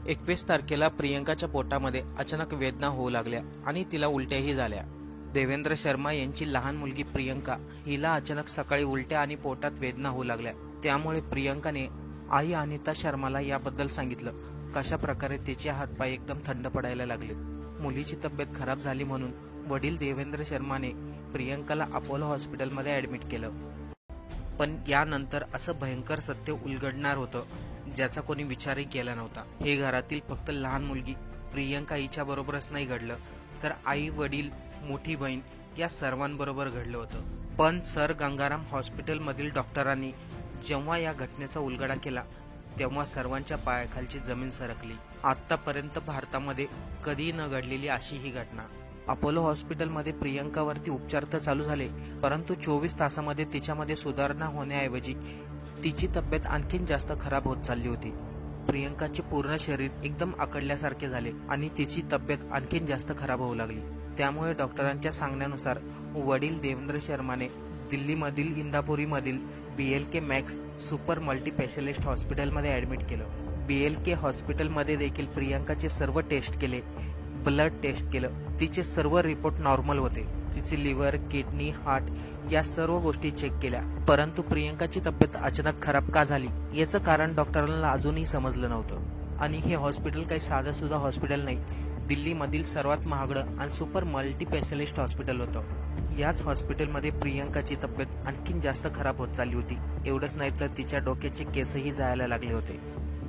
21 तारखेला प्रियंकाच्या पोटामध्ये अचानक वेदना होऊ लागल्या आणि तिला उलट्याही झाल्या। देवेंद्र शर्मा यांची लहान मुलगी प्रियंका हिला अचानक सकाळी उलट्या आणि पोटात वेदना होऊ लागल्या। त्यामुळे प्रियंकाने आई अनिता शर्माला याबद्दल सांगितलं। कशा प्रकारे तिचे हातपाय एकदम थंड पडायला लागले। मुलीची तब्येत खराब झाली म्हणून वडील देवेंद्र शर्माने प्रियंकाला अपोलो हॉस्पिटलमध्ये ॲडमिट केलं। पण यानंतर असं भयंकर सत्य उलगडणार होतं ज्याचा कोणी विचारही केला नव्हता। हे घरातील फक्त लहान मुलगी प्रियंका हिच्या बरोबरच नाही घडलं, तर आई वडील मोठी बहीण या सर्वांबरोबर घडलं होतं। पण सर गंगाराम हॉस्पिटलमधील डॉक्टरांनी जेव्हा या घटनेचा उलगडा केला तेव्हा सर्वांच्या पायाखालची जमीन सरकली। आतापर्यंत भारतामध्ये कधी न घडलेली अशी ही घटना। अपोलो हॉस्पिटलमध्ये प्रियंकावरती उपचार तर चालू झाले, परंतु 24 तासामध्ये तिच्यामध्ये सुधारणा होण्याऐवजी तिची तब्येत आणखीन जास्त खराब होत चालली होती। प्रियंकाचे पूर्ण शरीर एकदम आकडल्यासारखे झाले आणि तिची तब्येत आणखीन जास्त खराब होऊ लागली। त्यामुळे डॉक्टरांच्या सांगण्यानुसार वडील देवेंद्र शर्माने दिल्लीमधील इंदापुरीमधील BLK मॅक्स सुपर मल्टीस्पेशालिस्ट हॉस्पिटलमध्ये ॲडमिट केलं। BLK हॉस्पिटलमध्ये देखील प्रियंकाचे सर्व टेस्ट केले, ब्लड टेस्ट केलं। तिचे सर्व रिपोर्ट नॉर्मल होते। तिचे लिव्हर, किडनी, हार्ट या सर्व गोष्टी चेक केल्या, परंतु प्रियंकाची तब्येत अचानक खराब का झाली याचं कारण डॉक्टरांना अजूनही समजलं नव्हतं। आणि हे हॉस्पिटल काही साधंसुद्धा हॉस्पिटल नाही, दिल्लीमधील सर्वात महागडं आणि सुपर मल्टीस्पेशालिस्ट हॉस्पिटल होतं। याच हॉस्पिटलमध्ये प्रियंकाची तब्येत आणखीन जास्त खराब होत चालली होती। एवढंच नाही तर तिच्या डोक्याचे केसही जायला लागले होते।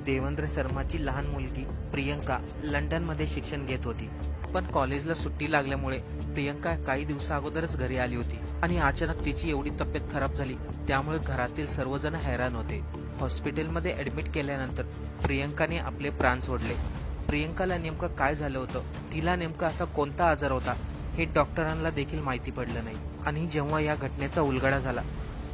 देवेंद्र शर्माची लहान मुलगी प्रियंका लंडनमध्ये शिक्षण घेत होती, पण कॉलेजला सुट्टी लागल्यामुळे प्रियंका काही दिवसा अगोदरच घरी आली होती आणि अचानक तिची एवढी तब्येत खराब झाली, त्यामुळे घरातील सर्वजण हैराण होते। हॉस्पिटलमध्ये ॲडमिट केल्यानंतर प्रियंकाने आपले प्राण सोडले। प्रियंकाला नेमकं काय झालं होतं, तिला नेमका असा कोणता आजार होता हे डॉक्टरांना देखील माहिती पडलं नाही। आणि जेव्हा या घटनेचा उलगडा झाला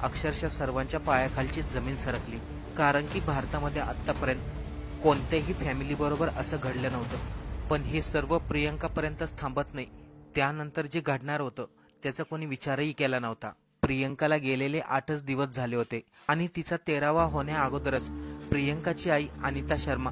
अक्षरशः सर्वांच्या पायाखालची जमीन सरकली, कारण की भारतामध्ये आत्तापर्यंत कोणत्याही फॅमिली बरोबर असं घडलं नव्हतं। पण हे सर्व प्रियंकापर्यंतच थांबत नाही, त्यानंतर जे घडणार होतं त्याचा कोणी विचारही केला नव्हता। प्रियंकाला गेलेले 8च दिवस झाले होते आणि तिचा 13वा होण्या अगोदरच प्रियंकाची आई अनिता शर्मा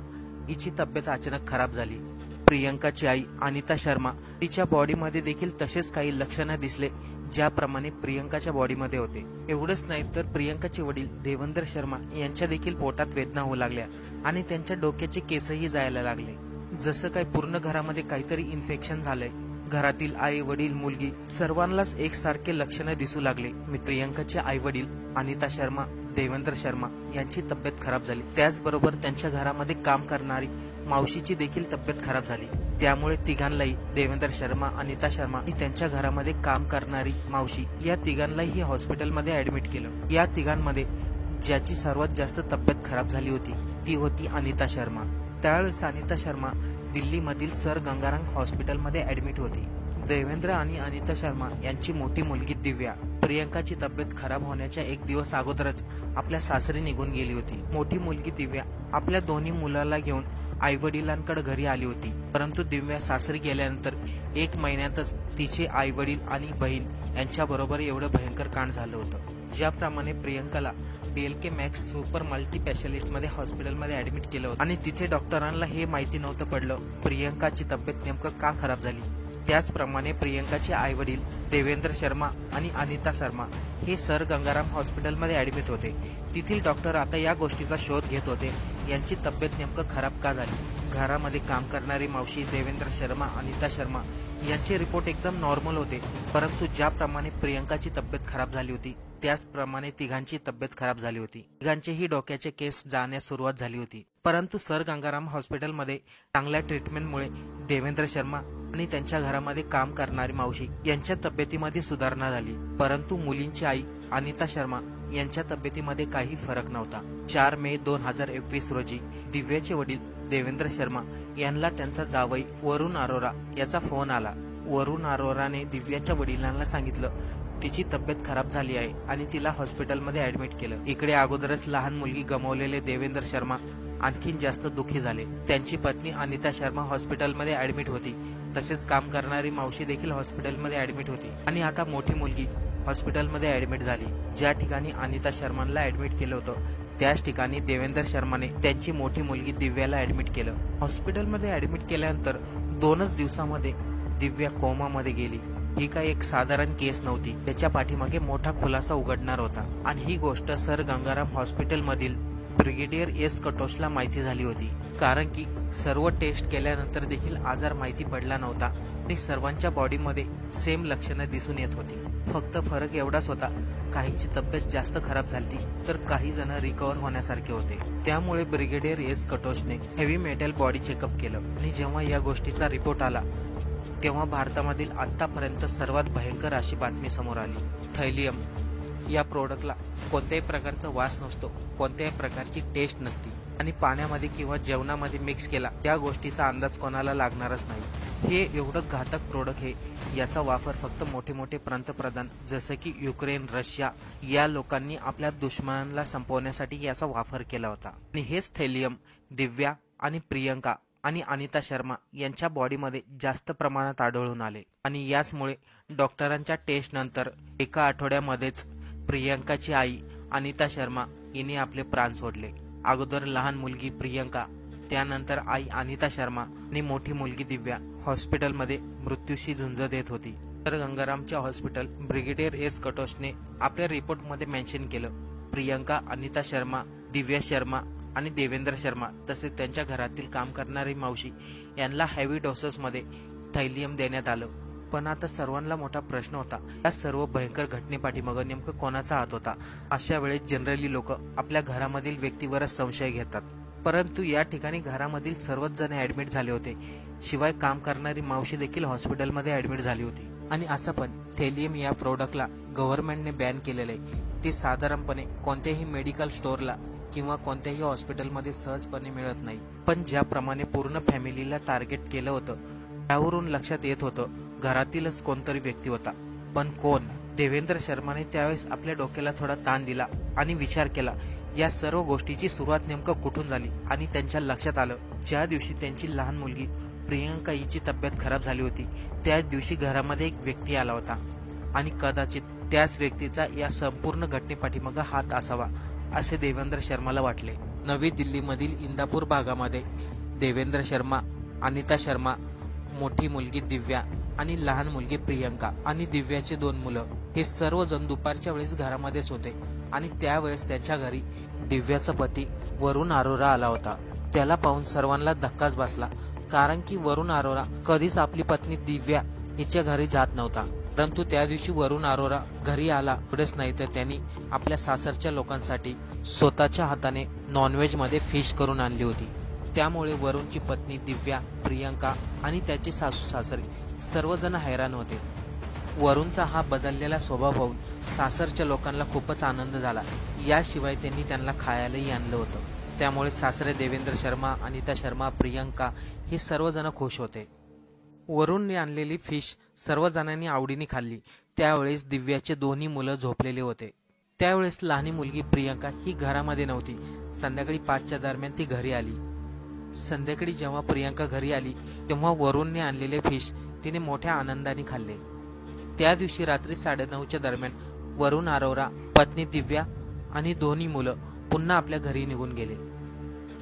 हिची तब्येत अचानक खराब झाली। प्रियंकाची आई अनिता शर्मा तिच्या बॉडीमध्ये देखील तसेच काही लक्षणं दिसले ज्याप्रमाणे प्रियंकाच्या बॉडीमध्ये होते। एवढंच नाही तर प्रियंकाचे वडील देवेंद्र शर्मा यांच्या देखील पोटात वेदना होऊ लागल्या आणि त्यांच्या डोक्याचे केसही जायला लागले। जसं काय पूर्ण घरामध्ये काहीतरी इन्फेक्शन झालंय। घरातील आई वडील मुलगी सर्वांनाच एकसारखे लक्षणं दिसू लागले। प्रियंकाचे आई वडील अनिता शर्मा, देवेंद्र शर्मा यांची तब्येत खराब झाली, त्याचबरोबर त्यांच्या घरामध्ये काम करणारी मावशीची देखील तब्येत खराब झाली। त्यामुळे तिघांनाही देवेंद्र शर्मा, अनिता शर्मा आणि त्यांच्या घरामध्ये काम करणारी मावशी या तिघांनाही हॉस्पिटलमध्ये ॲडमिट केलं। या तिघांमध्ये ज्याची सर्वात जास्त तब्येत खराब झाली होती ती होती अनिता शर्मा। त्यावेळेस अनिता शर्मा दिल्लीमधील सर गंगाराम हॉस्पिटलमध्ये ॲडमिट होती। देवेंद्र आणि अनिता शर्मा यांची मोठी मुलगी दिव्या प्रियंकाची तब्येत खराब होण्याच्या 1 दिवस अगोदरच आपल्या सासरी निघून गेली होती। मोठी मुलगी दिव्या आपल्या दोन्ही मुलाला घेऊन आई वडिलांकडे घरी आली होती, परंतु दिव्या सासरी गेल्यानंतर 1 महिन्यातच तिचे आई वडील आणि बहीण यांच्याबरोबर एवढं भयंकर कांड झालं होतं। ज्याप्रमाणे प्रियंकाला BLK मॅक्स सुपर मल्टीस्पेशालिस्ट मध्ये हॉस्पिटलमध्ये ॲडमिट केलं होतं आणि तिथे डॉक्टरांना हे माहिती नव्हतं पडलं प्रियंकाची तब्येत नेमकं का खराब झाली। त्याचप्रमाणे प्रियंकाचे आई वडील देवेंद्र शर्मा आणि अनिता शर्मा हे सर गंगाराम हॉस्पिटलमध्ये ॲडमिट होते। तेथील डॉक्टर आता या गोष्टीचा शोध घेत होते यांची तब्येत नेमकं खराब का झाली। घरामध्ये काम करणारी मावशी देवेंद्र शर्मा, अनिता शर्मा यांचे रिपोर्ट एकदम नॉर्मल होते, परंतु ज्याप्रमाणे प्रियंकाची तब्येत खराब झाली होती त्याचप्रमाणे तिघांची तब्येत खराब झाली होती। तिघांचेही डोक्याचे केस जाण्यास सुरुवात झाली होती, परंतु सर गंगाराम हॉस्पिटलमध्ये चांगल्या ट्रीटमेंटमुळे देवेंद्र शर्मा आणि त्यांच्या घरामध्ये काम करणारी मावशी यांच्या तब्येतीमध्ये सुधारणा झाली, परंतु मुलींची आई अनिता शर्मा यांच्या तब्येतीमध्ये काही फरक नव्हता। 4 मे 2021 रोजी दिव्याचे वडील देवेंद्र शर्मा यांना त्यांचा जावई वरुण अरोरा याचा फोन आला। वरुण अरोराने दिव्याच्या वडिलांना सांगितलं तिची तब्येत खराब झाली आहे आणि तिला हॉस्पिटलमध्ये ॲडमिट केलं। इकडे अगोदरच लहान मुलगी गमावलेले देवेंद्र शर्मा आणखीन जास्त दुःखी झाले। त्यांची पत्नी अनिता शर्मा हॉस्पिटलमध्ये ॲडमिट होती, तसेच काम करणारी मावशी देखील हॉस्पिटलमध्ये ॲडमिट होती आणि आता मोठी मुलगी हॉस्पिटलमध्ये ॲडमिट झाली. ज्या ठिकाणी अनिता शर्माला ॲडमिट केलं होतं त्याच ठिकाणी देवेंद्र शर्माने त्यांची मोठी मुलगी दिव्याला ॲडमिट केलं. हॉस्पिटलमध्ये ॲडमिट केल्यानंतर 2च दिवसामध्ये दिव्या कोमामध्ये गेली. ही काही एक साधारण केस नव्हती, त्याच्या पाठीमागे मोठा खुलासा उघडणार होता. आणि ही गोष्ट सर गंगाराम हॉस्पिटलमधील ब्रिगेडियर एस कटोचला माहिती झाली होती. कारण की सर्व टेस्ट केल्यानंतर देखील आजार माहिती पडला नव्हता आणि सर्वांच्या बॉडीमध्ये सेम लक्षणं दिसून येत होती. फक्त फरक एवढाच होता, काहींची तब्येत जास्त खराब झाली तर काही जण रिकवर होण्यासारखे होते. त्यामुळे ब्रिगेडियर एस कटोचने हेवी मेटल बॉडी चेकअप केलं आणि जेव्हा या गोष्टीचा रिपोर्ट आला तेव्हा भारतामधील आतापर्यंत सर्वात भयंकर अशी बातमी समोर आली. थैलियम या प्रोडक्टला कोणत्याही प्रकारचा वास नसतो, कोणत्याही प्रकारची टेस्ट नसती आणि पाण्यामध्ये किंवा जेवणामध्ये मिक्स केला त्या गोष्टीचा अंदाज कोणाला लागणारच नाही. हे एवढं घातक प्रोडक्ट हे याचा वापर फक्त मोठे मोठे पंतप्रधान जसं की युक्रेन, रशिया या लोकांनी आपल्या दुश्मनांना संपवण्यासाठी याचा वापर केला होता. आणि हेच थैलियम दिव्या आणि प्रियंका आणि अनिता शर्मा यांच्या बॉडीमध्ये जास्त प्रमाणात आढळून आले. आणि याचमुळे डॉक्टरांच्या टेस्ट नंतर एका आठवड्यामध्येच प्रियंकाची आई अनिता शर्मा हिने आपले प्राण सोडले. अगोदर लहान मुलगी प्रियंका, त्यानंतर आई अनिता शर्मा आणि मोठी मुलगी दिव्या हॉस्पिटलमध्ये मृत्यूशी झुंज देत होती. तर गंगारामच्या हॉस्पिटल ब्रिगेडियर एस कटोचने आपल्या रिपोर्टमध्ये मेन्शन केलं, प्रियंका, अनिता शर्मा, दिव्या शर्मा आणि देवेंद्र शर्मा तसेच त्यांच्या घरातील काम करणारी मावशी यांना हेवी डोसेसमध्ये थैलियम देण्यात आलं. पण आता सर्वांना मोठा प्रश्न होता, या सर्व भयंकर घटनेपाठीमागे नेमकं कोणाचा हात होता. अशा वेळेस जनरली लोक आपल्या घरामधील व्यक्तीवरच संशय घेतात, परंतु या ठिकाणी घरामधील सर्वच जण ॲडमिट झाले होते. शिवाय काम करणारी मावशी देखील हॉस्पिटलमध्ये ॲडमिट झाली होती. आणि असं पण थैलियम या प्रोडक्टला गव्हर्नमेंटने बॅन केलेलं आहे. ते साधारणपणे कोणत्याही मेडिकल स्टोअरला किंवा कोणत्याही हॉस्पिटलमध्ये सहजपणे मिळत नाही. पण ज्याप्रमाणे पूर्ण फॅमिलीला टार्गेट केलं होतं त्यावरून लक्षात येत होतं घरातीलच कोणतरी व्यक्ती होता. पण कोण? देवेंद्र शर्माने त्यावेळेस आपल्या डोक्याला थोडा ताण दिला आणि विचार केला या सर्व गोष्टीची सुरुवात नेमकं कुठून झाली. आणि त्यांच्या लक्षात आलं, ज्या दिवशी त्यांची लहान मुलगी प्रियंका हिची तब्येत खराब झाली होती त्याच दिवशी घरामध्ये एक व्यक्ती आला होता आणि कदाचित त्याच व्यक्तीचा या संपूर्ण घटनेपाठीमागे हात असावा असे देवेंद्र शर्माला वाटले. नवी दिल्लीमधील इंदापूर भागामध्ये देवेंद्र शर्मा, अनिता शर्मा, मोठी मुलगी दिव्या आणि लहान मुलगी प्रियंका आणि दिव्याचे 2 मुलं हे सर्वजण दुपारच्या वेळेस घरामध्येच होते. आणि त्यावेळेस त्यांच्या घरी दिव्याचा पती वरुण अरोरा आला होता. त्याला पाहून सर्वांना धक्काच बसला, कारण की वरुण अरोरा कधीच आपली पत्नी दिव्या हिच्या घरी जात नव्हता. परंतु त्या दिवशी वरुण अरोरा घरी आला. एवढेच नाही तर त्यांनी आपल्या सासरच्या लोकांसाठी स्वतःच्या हाताने नॉनव्हेज मध्ये फिश करून आणली होती. त्यामुळे वरुणची पत्नी दिव्या, प्रियंका आणि त्याचे सासू सासरे सर्वजण हैराण होते. वरुणचा हा बदललेला स्वभाव पाहून सासरच्या लोकांना खूपच आनंद झाला. याशिवाय त्यांनी त्यांना खायलाही आणलं होतं. त्यामुळे सासरे देवेंद्र शर्मा, अनिता शर्मा, प्रियंका हे सर्वजण खुश होते. वरुणने आणलेली फिश सर्वजणांनी आवडीने खाल्ली. त्यावेळेस दिव्याचे 2 मुलं झोपलेले होते. त्यावेळेस लहानी मुलगी प्रियंका ही घरामध्ये नव्हती. संध्याकाळी 5च्या दरम्यान ती घरी आली. संध्याकाळी जेव्हा प्रियंका घरी आली तेव्हा वरुणने आणलेले फिश तिने मोठ्या आनंदाने खाल्ले. त्या दिवशी रात्री 9:30च्या दरम्यान वरुण अरोरा, पत्नी दिव्या आणि 2 मुलं पुन्हा आपल्या घरी निघून गेले.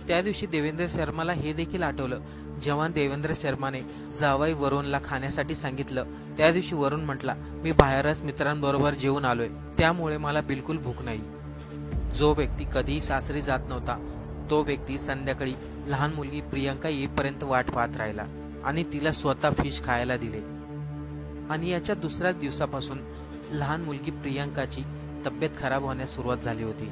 त्या दिवशी देवेंद्र शर्माला हे देखील आठवलं, जेव्हा देवेंद्र शर्माने जावई वरुणला खाण्यासाठी सांगितलं त्या दिवशी वरुण म्हटला, मी बाहेरच मित्रांबरोबर जेवून आलोय, त्यामुळे मला बिलकुल भूक नाही. जो व्यक्ती कधीही सासरी जात नव्हता तो व्यक्ती संध्याकाळी लहान मुलगी प्रियंका येईपर्यंत वाट पाहत राहिला आणि तिला स्वतः फिश खायला दिले. आणि याच्या दुसऱ्याच दिवसापासून लहान मुलगी प्रियंकाची तब्येत खराब होण्यास सुरुवात झाली होती.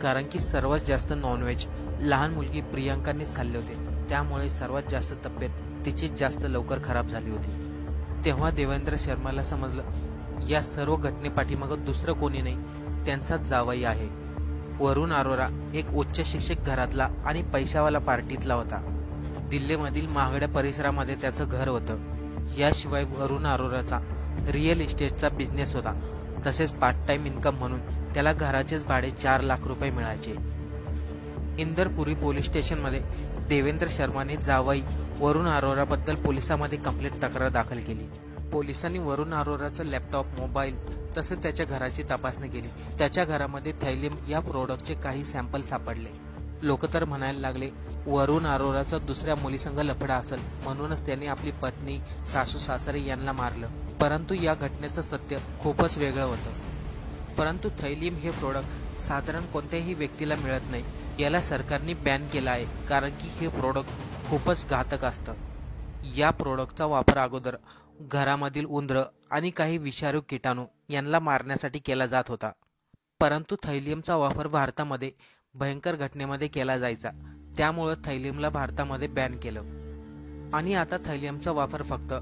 कारण की सर्वात जास्त नॉनव्हेज लहान मुलगी प्रियंकानेच खाल्ले होते. त्यामुळे सर्वात जास्त तब्येत तिचीच जास्त लवकर खराब झाली होती. तेव्हा देवेंद्र शर्माला समजलं या सर्व घटनेपाठीमागं दुसरं कोणी नाही, त्यांचाच जावई आहे. वरुण अरोरा एक उच्च शिक्षक घरातला आणि पैशावाला पार्टीतला होता. दिल्लीमधील महागड्या परिसरामध्ये त्याचं घर होतं. याशिवाय वरुण अरोराचा रिअल इस्टेटचा बिझनेस होता. तसेच पार्ट टाइम इन्कम म्हणून त्याला घराचेच भाडे 4 लाख रुपये मिळायचे. इंदरपुरी पोलीस स्टेशनमध्ये देवेंद्र शर्माने जावई वरुण अरोराबद्दल पोलिसांमध्ये कंप्लेंट तक्रार दाखल केली. पोलिसांनी वरुण अरोराचा लॅपटॉप, मोबाईल तसेच त्याच्या घराची तपासणी केली. त्याच्या घरामध्ये थैलीम या प्रोडक्टचे काही सॅम्पल सापडले. लोक तर म्हणायला लागले वरुण अरोराचा दुसऱ्या मुलीसंग लफडा असेल, म्हणूनच त्यांनी आपली पत्नी, सासू सासरे यांना मारलं. परंतु या घटनेचं सत्य खूपच वेगळं होतं. परंतु थैलीम हे प्रोडक्ट साधारण कोणत्याही व्यक्तीला मिळत नाही. याला सरकारने बॅन केलं आहे, कारण की हे प्रोडक्ट खूपच घातक असतं. या प्रोडक्टचा वापर अगोदर घरामधील उंदरं आणि काही विषारी किटाणू यांना मारण्यासाठी केला जात होता. परंतु थैलीमचा वापर भारतामध्ये भयंकर घटनेमध्ये केला जायचा, त्यामुळे थैलीमला भारतामध्ये बॅन केलं. आणि आता थैलीमचा वापर फक्त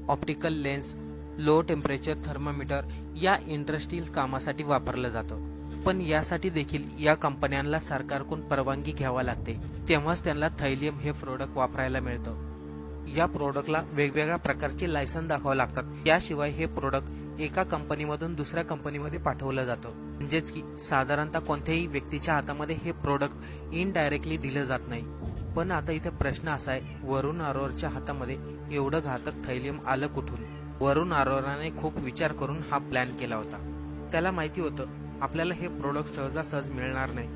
optical lens, low temperature thermometer या इंडस्ट्रियल कामासाठी वापरलं जातं. पण यासाठी देखील या कंपन्यांना सरकारकडून परवानगी घ्यावी लागते, तेव्हाच त्यांना थैलीम हे प्रोडक्ट वापरायला मिळतं. या प्रोडक्टला वेगवेगळ्या प्रकारचे लायसन दाखवावे लागतात. याशिवाय हे प्रोडक्ट एका कंपनीमधून दुसऱ्या कंपनीमध्ये पाठवलं जातं. म्हणजेच की साधारणतः कोणत्याही व्यक्तीच्या हातामध्ये हे प्रोडक्ट इनडायरेक्टली दिलं जात नाही. पण आता इथे प्रश्न असा आहे, वरुण अरोराच्या हातामध्ये एवढं घातक थैलीम आलं कुठून? वरुण अरोराने खूप विचार करून हा प्लॅन केला होता. त्याला माहिती होतं आपल्याला हे प्रोडक्ट सहजासहज मिळणार नाही,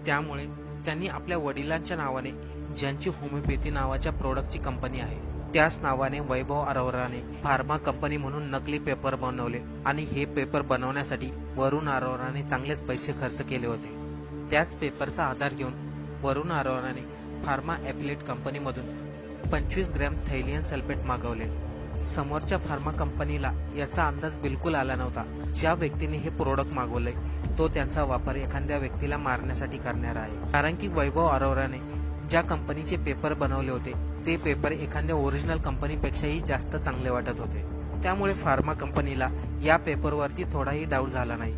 त्यामुळे त्यांनी आपल्या वडिलांच्या नावाने, ज्यांची होमिओपॅथी नावाच्या प्रोडक्टची कंपनी आहे, त्याच नावाने वैभव अरोराने फार्मा कंपनी म्हणून नकली पेपर बनवले. आणि हे पेपर बनवण्यासाठी वरुण अरोराने चांगलेच पैसे खर्च केले होते. त्याच पेपरचा आधार घेऊन वरुण अरोराने फार्मा ॲपिलेट कंपनीमधून 25 ग्रॅम थैलियम सल्फेट मागवले. समोरच्या फार्मा कंपनीला याचा अंदाज बिलकुल आला नव्हता. ज्या व्यक्तीने हे प्रोडक्ट मागवले तो त्यांचा वापर एखाद्या व्यक्तीला मारण्यासाठी करणार आहे, कारण की वैभव अरोराने ज्या कंपनीचे पेपर बनवले होते ते पेपर एखाद्या ओरिजिनल कंपनीपेक्षाही जास्त चांगले वाटत होते. त्यामुळे फार्मा कंपनीला या पेपरवरती थोडाही डाऊट झाला नाही.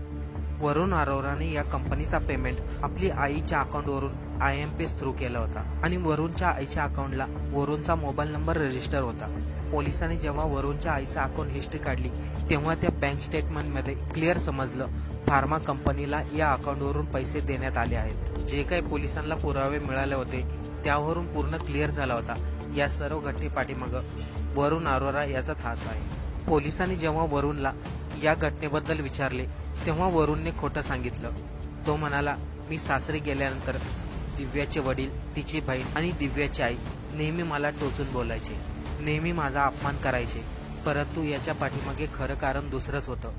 वरुण अरोराने या कंपनीचा पेमेंट आपली आईच्या अकाउंटवरून IMPS थ्रू केला होता आणि वरुणच्या आईच्या अकाउंटला वरुणचा मोबाईल नंबर रजिस्टर होता. पोलिसांनी जेव्हा वरुणच्या आईचा अकाउंट हिस्ट्री काढली तेव्हा त्या बँक स्टेटमेंटमध्ये क्लिअर समजलं फार्मा कंपनीला या अकाउंटवरून पैसे देण्यात आले आहेत. जे काही पोलिसांना पुरावे मिळाले होते त्यावरून पूर्ण क्लिअर झाला होता या सर्व घटने पाठीमागं वरुण अरोरा याचा हात आहे. पोलिसांनी जेव्हा वरुणला या घटनेबद्दल विचारले तेव्हा वरुणने खोटं सांगितलं. तो म्हणाला, मी सासरी गेल्यानंतर दिव्याचे वडील, तिची बहीण आणि दिव्याची आई नेहमी मला टोचून बोलायचे, नेहमी माझा अपमान करायचे. परंतु याच्या पाठीमागे खरं कारण दुसरंच होतं.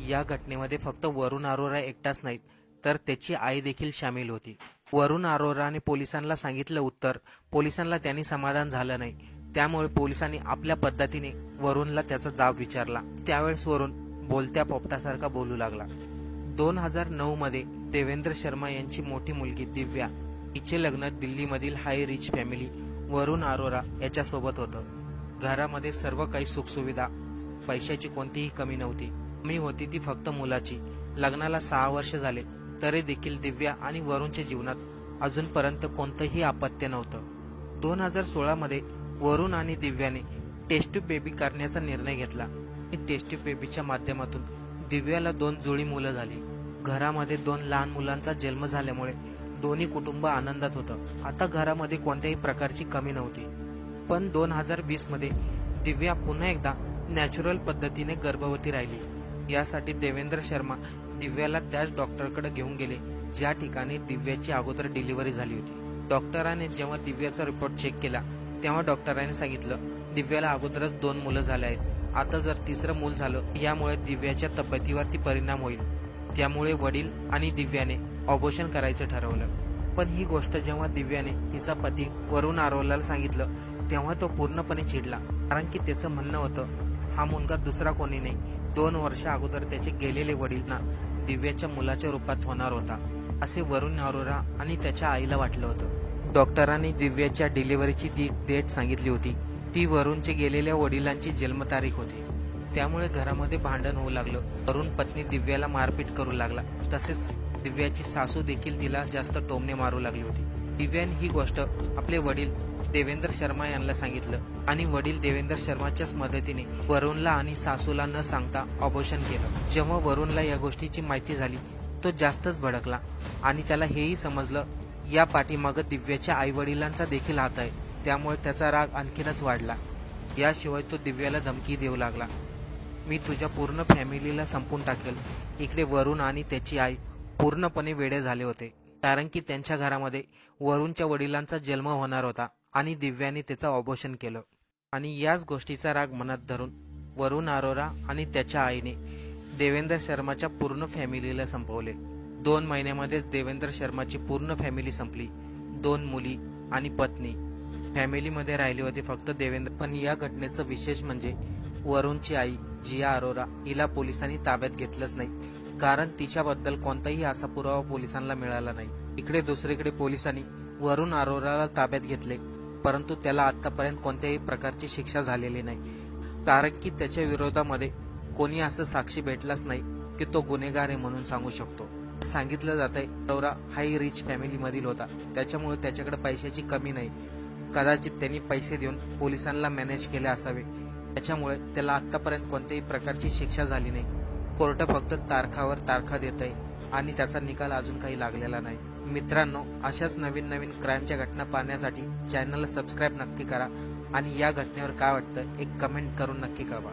या घटनेमध्ये फक्त वरुण अरोरा एकटाच नाहीत, तर त्याची आई देखील सामील होती. वरुण अरोराने पोलिसांना सांगितलं उत्तर पोलिसांना त्यांनी समाधान झालं नाही. त्यामुळे पोलिसांनी आपल्या पद्धतीने वरुणला त्याचा जाब विचारला. त्यावेळेस वरुण बोलत्या पोपटासारखा बोलू लागला. 2009 मध्ये देवेंद्र शर्मा यांची मोठी मुलगी दिव्या, हिचे लग्न दिल्लीमधील हाय रिच फॅमिली वरुण अरोरा याच्यासोबत होतं. घरामध्ये सर्व काही सुखसुविधा, पैशाची कोणतीही कमी नव्हती. कमी होती ती फक्त मुलाची. लग्नाला 6 वर्ष झाले तरी देखील दिव्या आणि वरुणच्या जीवनात अजूनपर्यंत कोणतंही अपत्य नव्हतं. 2016 मध्ये वरुण आणि दिव्याने टेस्ट बेबी करण्याचा निर्णय घेतला. टेस्ट बेबीच्या माध्यमातून दिव्याला 2 जुळी मुलं झाली. घरामध्ये 2 लहान मुलांचा जन्म झाल्यामुळे दोन्ही कुटुंब आनंदात होतं. आता घरामध्ये कोणत्याही प्रकारची कमी नव्हती. पण 2020 मध्ये दिव्या पुन्हा एकदा नॅचरल पद्धतीने गर्भवती राहिली. यासाठी देवेंद्र शर्मा दिव्याला त्याच डॉक्टरकडे घेऊन गेले ज्या ठिकाणी दिव्याची अगोदर डिलिव्हरी झाली होती. डॉक्टराने जेव्हा दिव्याचा रिपोर्ट चेक केला तेव्हा डॉक्टरांनी सांगितलं दिव्याला अगोदरच 2 मुलं झाले आहेत. आता जर 3रं मूल झालं यामुळे दिव्याच्या तब्येतीवरती परिणाम होईल. त्यामुळे वडील आणि दिव्याने ऑपरेशन करायचं ठरवलं. पण ही गोष्ट जेव्हा दिव्याने तिचा पती वरुण अरोराला सांगितलं तेव्हा तो पूर्णपणे चिडला, कारण की त्याचं म्हणणं होतं हा मुलगा दुसरा कोणी नाही, 2 वर्ष अगोदर त्याचे गेलेले वडील दिव्याच्या मुलाच्या रूपात होणार होता, असे वरुण अरोरा आणि त्याच्या आईला वाटलं होतं. डॉक्टरांनी दिव्याच्या डिलिव्हरीची डेट सांगितली होती. ती वरुणचे गेलेल्या वडिलांची जन्मतारीख होती. त्यामुळे घरामध्ये भांडण होऊ लागलं. वरुण पत्नी दिव्याला मारपीट करू लागला. तसेच दिव्याची सासू देखील तिला जास्त टोमणे मारू लागली होती. दिव्याने ही गोष्ट आपले वडील देवेंद्र शर्मा यांना सांगितलं आणि वडील देवेंद्र शर्माच्याच मदतीने वरुणला आणि सासूला न सांगता ऑपरेशन केलं. जेव्हा वरुणला या गोष्टीची माहिती झाली तो जास्तच भडकला आणि त्याला हेही समजलं या पाठीमागं दिव्याच्या आई वडिलांचा देखील हात आहे. त्यामुळे त्याचा राग आणखीनच वाढला. याशिवाय तो दिव्याला धमकी देऊ लागला. मी तुझ्या पूर्ण फॅमिलीला संपून टाकेल. इकडे वरुण आणि त्याची आई पूर्णपणे वेडे झाले होते, कारण की त्यांच्या घरामध्ये वरुणच्या वडिलांचा जन्म होणार होता आणि दिव्याने त्याचं ऑपरेशन केलं. आणि याच गोष्टीचा राग मनात धरून वरुण अरोरा आणि त्याच्या आईने देवेंद्र शर्माच्या पूर्ण फॅमिलीला संपवले. 2 महिन्यामध्येच देवेंद्र शर्माची पूर्ण फॅमिली संपली. 2 मुली आणि पत्नी. फॅमिलीमध्ये राहिली होती फक्त देवेंद्र. पण या घटनेचं विशेष म्हणजे वरुणची आई जिया अरोरा हिला पोलिसांनी ताब्यात घेतलंच नाही, कारण तिच्याबद्दल कोणताही असा पुरावा पोलिसांना मिळाला नाही. इकडे दुसरीकडे पोलिसांनी वरुण अरोराला ताब्यात घेतले, परंतु त्याला आतापर्यंत कोणत्याही प्रकारची शिक्षा झालेली नाही, कारण की त्याच्या विरोधामध्ये कोणी असं साक्षी भेटलाच नाही की तो गुन्हेगार आहे म्हणून सांगू शकतो. सांगितलं जातंय अरोरा हाही रिच फॅमिलीमधील होता, त्याच्यामुळे त्याच्याकडे पैशाची कमी नाही. कदाचित त्यांनी पैसे देऊन पोलिसांना मॅनेज केले असावे, त्याच्यामुळे त्याला आतापर्यंत कोणत्याही प्रकारची शिक्षा झाली नाही. कोर्ट फक्त तारखावर तारखा देत आहे आणि त्याचा निकाल अजून काही लागलेला नाही. मित्रांनो, अशाच नवीन नवीन क्राईमच्या घटना पाहण्यासाठी चॅनलला सबस्क्राईब नक्की करा आणि या घटनेवर काय वाटतं एक कमेंट करून नक्की कळवा.